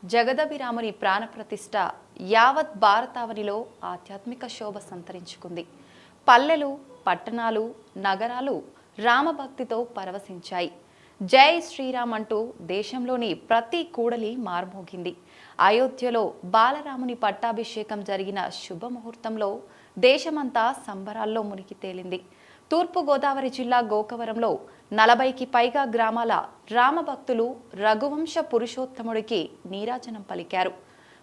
జగదభిరాముని ప్రాణప్రతిష్ఠ యావత్ భారతావనిలో ఆధ్యాత్మిక శోభ సంతరించుకుంది. పల్లెలు, పట్టణాలు, నగరాలు రామభక్తితో పరవశించాయి. జై శ్రీరామ్ అంటూ దేశంలోని ప్రతి కూడలి మార్మోగింది. అయోధ్యలో బాలరాముని పట్టాభిషేకం జరిగిన శుభముహూర్తంలో దేశమంతా సంబరాల్లో మునిగి తేలింది. తూర్పుగోదావరి జిల్లా గోకవరంలో 40కి పైగా గ్రామాల రామభక్తులు రఘువంశ పురుషోత్తముడికి నీరాజనం పలికారు.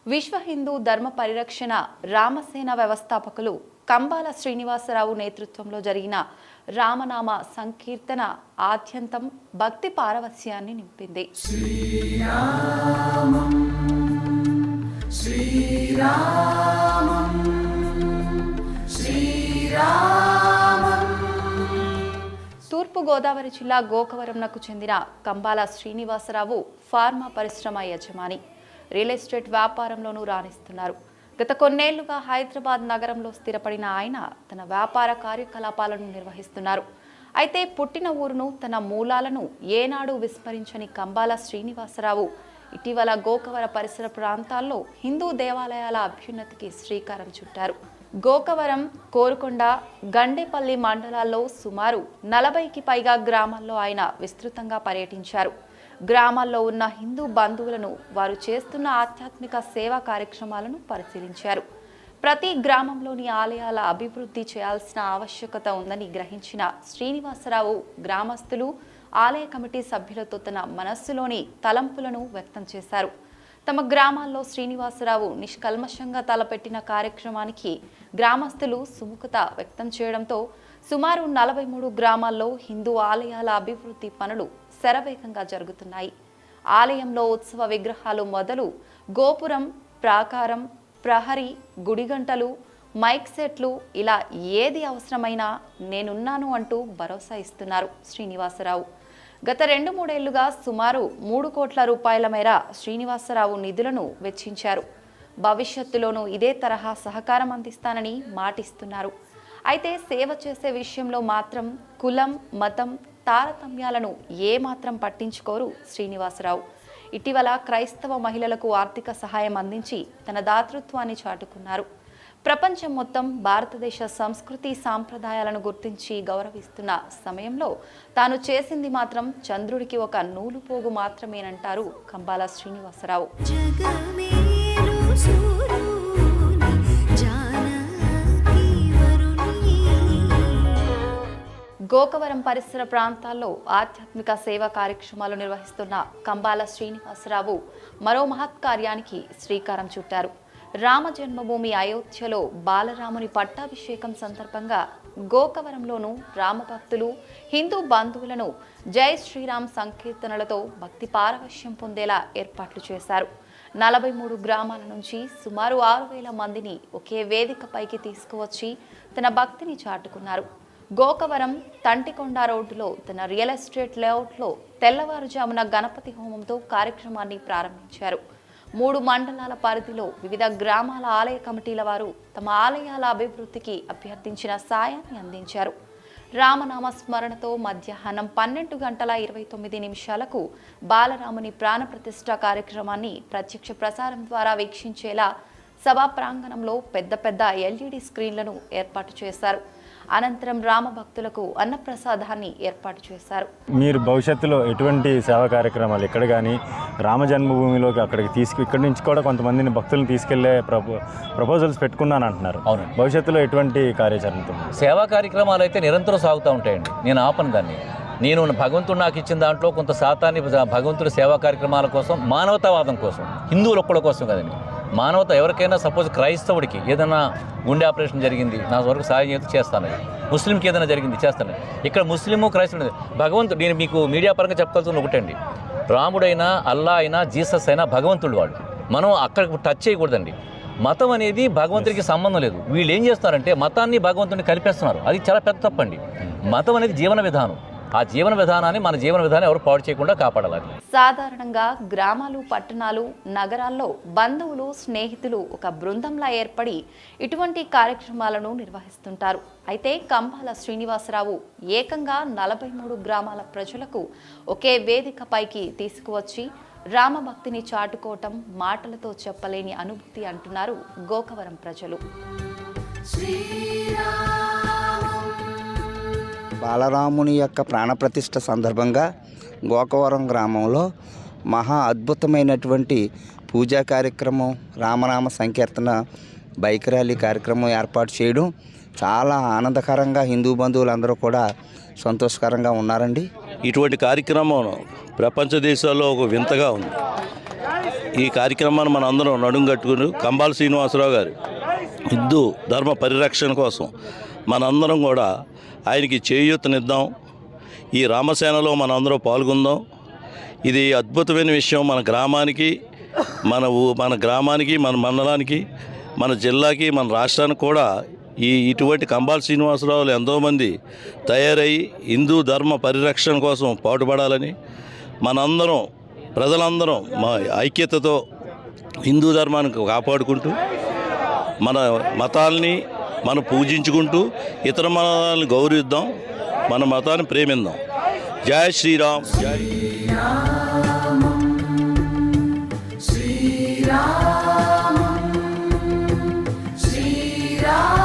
విశ్వ హిందూ ధర్మ పరిరక్షణ రామసేన వ్యవస్థాపకులు కంబాల శ్రీనివాసరావు నేతృత్వంలో జరిగిన రామనామ సంకీర్తన ఆద్యంతం భక్తి పారవస్యాన్ని నింపింది. శ్రీరామం శ్రీరామం శ్రీరామం. తూర్పుగోదావరి జిల్లా గోకవరంకు చెందిన కంబాల శ్రీనివాసరావు ఫార్మా పరిశ్రమ యజమాని. రియల్ ఎస్టేట్ వ్యాపారంలోనూ రాణిస్తున్నారు. గత కొన్నేళ్లుగా హైదరాబాద్ నగరంలో స్థిరపడిన ఆయన తన వ్యాపార కార్యకలాపాలను నిర్వహిస్తున్నారు. అయితే పుట్టిన ఊరును, తన మూలాలను ఏనాడు విస్మరించని కంబాల శ్రీనివాసరావు ఇటీవల గోకవర పరిసర ప్రాంతాల్లో హిందూ దేవాలయాల అభ్యున్నతికి శ్రీకారం చుట్టారు. గోకవరం, కోరుకొండ, గండేపల్లి మండలాల్లో సుమారు 40కి పైగా గ్రామాల్లో ఆయన విస్తృతంగా పర్యటించారు. గ్రామాల్లో ఉన్న హిందూ బంధువులను, వారు చేస్తున్న ఆధ్యాత్మిక సేవా కార్యక్రమాలను పరిశీలించారు. ప్రతి గ్రామంలోని ఆలయాల అభివృద్ధి చేయాల్సిన ఆవశ్యకత ఉందని గ్రహించిన శ్రీనివాసరావు గ్రామస్తులు, ఆలయ కమిటీ సభ్యులతో తన మనస్సులోని తలంపులను వ్యక్తం చేశారు. తమ గ్రామాల్లో శ్రీనివాసరావు నిష్కల్మషంగా తలపెట్టిన కార్యక్రమానికి గ్రామస్తులు సుముఖత వ్యక్తం చేయడంతో సుమారు 43 గ్రామాల్లో హిందూ ఆలయాల అభివృద్ధి పనులు శరవేగంగా జరుగుతున్నాయి. ఆలయంలో ఉత్సవ విగ్రహాలు మొదలు గోపురం, ప్రాకారం, ప్రహరీ, గుడిగంటలు, మైక్ సెట్లు, ఇలా ఏది అవసరమైనా నేనున్నాను అంటూ భరోసా ఇస్తున్నారు శ్రీనివాసరావు. గత 2-3 ఏళ్లుగా సుమారు 3 కోట్ల రూపాయల మేర శ్రీనివాసరావు నిధులను వెచ్చించారు. భవిష్యత్తులోనూ ఇదే తరహా సహకారం అందిస్తానని మాటిస్తున్నారు. అయితే సేవ చేసే విషయంలో మాత్రం కులం, మతం, తారతమ్యాలను ఏమాత్రం పట్టించుకోరు శ్రీనివాసరావు. ఇటీవల క్రైస్తవ మహిళలకు ఆర్థిక సహాయం అందించి తన దాతృత్వాన్ని చాటుకున్నారు. ప్రపంచం మొత్తం భారతదేశ సంస్కృతి సాంప్రదాయాలను గుర్తించి గౌరవిస్తున్న సమయంలో తాను చేసింది మాత్రం చంద్రుడికి ఒక నూలుపోగు మాత్రమేనంటారు కంబాల శ్రీనివాసరావు. గోకవరం పరిసర ప్రాంతాల్లో ఆధ్యాత్మిక సేవా కార్యక్రమాలు నిర్వహిస్తున్న కంబాల శ్రీనివాసరావు మరో మహత్కార్యానికి శ్రీకారం చుట్టారు. రామ జన్మభూమి అయోధ్యలో బాలరాముని పట్టాభిషేకం సందర్భంగా గోకవరంలోనూ రామభక్తులు, హిందూ బంధువులను జై శ్రీరామ్ సంకీర్తనలతో భక్తి పారవశ్యం పొందేలా ఏర్పాట్లు చేశారు. 43 గ్రామాల నుంచి సుమారు 6,000 మందిని ఒకే వేదికపైకి తీసుకువచ్చి తన భక్తిని చాటుకున్నారు. గోకవరం తంటికొండ రోడ్డులో తన రియల్ ఎస్టేట్ లేఅవుట్లో తెల్లవారుజామున గణపతి హోమంతో కార్యక్రమాన్ని ప్రారంభించారు. 3 మండలాల పరిధిలో వివిధ గ్రామాల ఆలయ కమిటీల వారు తమ ఆలయాల అభివృద్ధికి అభ్యర్థించిన సాయాన్ని అందించారు. రామనామ స్మరణతో మధ్యాహ్నం 12:29 బాలరాముని ప్రాణప్రతిష్ఠ కార్యక్రమాన్ని ప్రత్యక్ష ప్రసారం ద్వారా వీక్షించేలా సభా ప్రాంగణంలో పెద్ద ఎల్ఈడి స్క్రీన్లను ఏర్పాటు చేశారు. అనంతరం రామభక్తులకు అన్నప్రసాదాన్ని ఏర్పాటు చేశారు. మీరు భవిష్యత్తులో ఎటువంటి సేవా కార్యక్రమాలు ఇక్కడ కానీ రామ జన్మభూమిలోకి అక్కడికి ఇక్కడి నుంచి కూడా కొంతమందిని భక్తులను తీసుకెళ్లే ప్రపోజల్స్ పెట్టుకున్నాను అంటున్నారు. అవును, భవిష్యత్తులో ఎటువంటి కార్యాచరణతో సేవా కార్యక్రమాలు అయితే నిరంతరం సాగుతూ ఉంటాయండి. నేను ఆపను దాన్ని. నేను భగవంతుడు నాకు ఇచ్చిన దాంట్లో కొంత శాతాన్ని భగవంతుడి సేవా కార్యక్రమాల కోసం, మానవతావాదం కోసం, హిందువుల ఒక్కళ్ళ కోసం కదండి. మానవత ఎవరికైనా సపోజ్ క్రైస్తవుడికి ఏదైనా గుండె ఆపరేషన్ జరిగింది, నా వరకు సాయం చేస్తాను. ముస్లింకి ఏదైనా జరిగింది చేస్తాను. ఇక్కడ ముస్లిము, క్రైస్తవుడు, భగవంతుడు, నేను మీకు మీడియా పరంగా చెప్పగలుగుతున్న ఒకటండి, రాముడైనా, అల్లా అయినా, జీసస్ అయినా భగవంతుడు వాడు. మనం అక్కడికి టచ్ చేయకూడదండి. మతం అనేది భగవంతుడికి సంబంధం లేదు. వీళ్ళు ఏం చేస్తారంటే మతాన్ని, భగవంతుడిని కలిపేస్తున్నారు. అది చాలా పెద్ద తప్పండి. మతం అనేది జీవన విధానం. ఆ జీవన విధానాన్ని మన జీవన విధానం ఎవరు పాడు చేయకుండా కాపాడాలి. సాధారణంగా గ్రామాలు, పట్టణాలు, నగరాల్లో బంధువులు, స్నేహితులు ఒక బృందంలా ఏర్పడి ఇటువంటి కార్యక్రమాలను నిర్వహిస్తుంటారు. అయితే కంబాల శ్రీనివాసరావు ఏకంగా 43 గ్రామాల ప్రజలకు ఒకే వేదికపైకి తీసుకువచ్చి రామభక్తిని చాటుకోవటం మాటలతో చెప్పలేని అనుభూతి అంటున్నారు గోకవరం ప్రజలు. బాలరాముని యొక్క ప్రాణప్రతిష్ఠ సందర్భంగా గోకవరం గ్రామంలో మహా అద్భుతమైనటువంటి పూజా కార్యక్రమం, రామనామ సంకీర్తన, బైక్ ర్యాలీ కార్యక్రమం ఏర్పాటు చేయడం చాలా ఆనందకరంగా హిందూ బంధువులందరూ కూడా సంతోషకరంగా ఉన్నారండి. ఇటువంటి కార్యక్రమం ప్రపంచ దేశాల్లో ఒక వింతగా ఉంది. ఈ కార్యక్రమాన్ని మన అందరం నడుంగట్టుకుని కంబాల శ్రీనివాసరావు గారు హిందూ ధర్మ పరిరక్షణ కోసం మనందరం కూడా ఆయనకి చేయూతనిద్దాం. ఈ రామసేనలో మనందరం పాల్గొందాం. ఇది అద్భుతమైన విషయం. మన గ్రామానికి, మన గ్రామానికి, మన మండలానికి, మన జిల్లాకి, మన రాష్ట్రానికి కూడా ఇటువంటి కంబాల శ్రీనివాసరావులు ఎంతోమంది తయారై హిందూ ధర్మ పరిరక్షణ కోసం పాటుపడాలని మనందరం, ప్రజలందరం మా ఐక్యతతో హిందూ ధర్మాన్ని కాపాడుకుంటూ మన మతాల్ని మనం పూజించుకుంటూ ఇతర మతాలను గౌరవిద్దాం, మన మతాన్ని ప్రేమిద్దాం. జై శ్రీరామ్. జై శ్రీరామ్.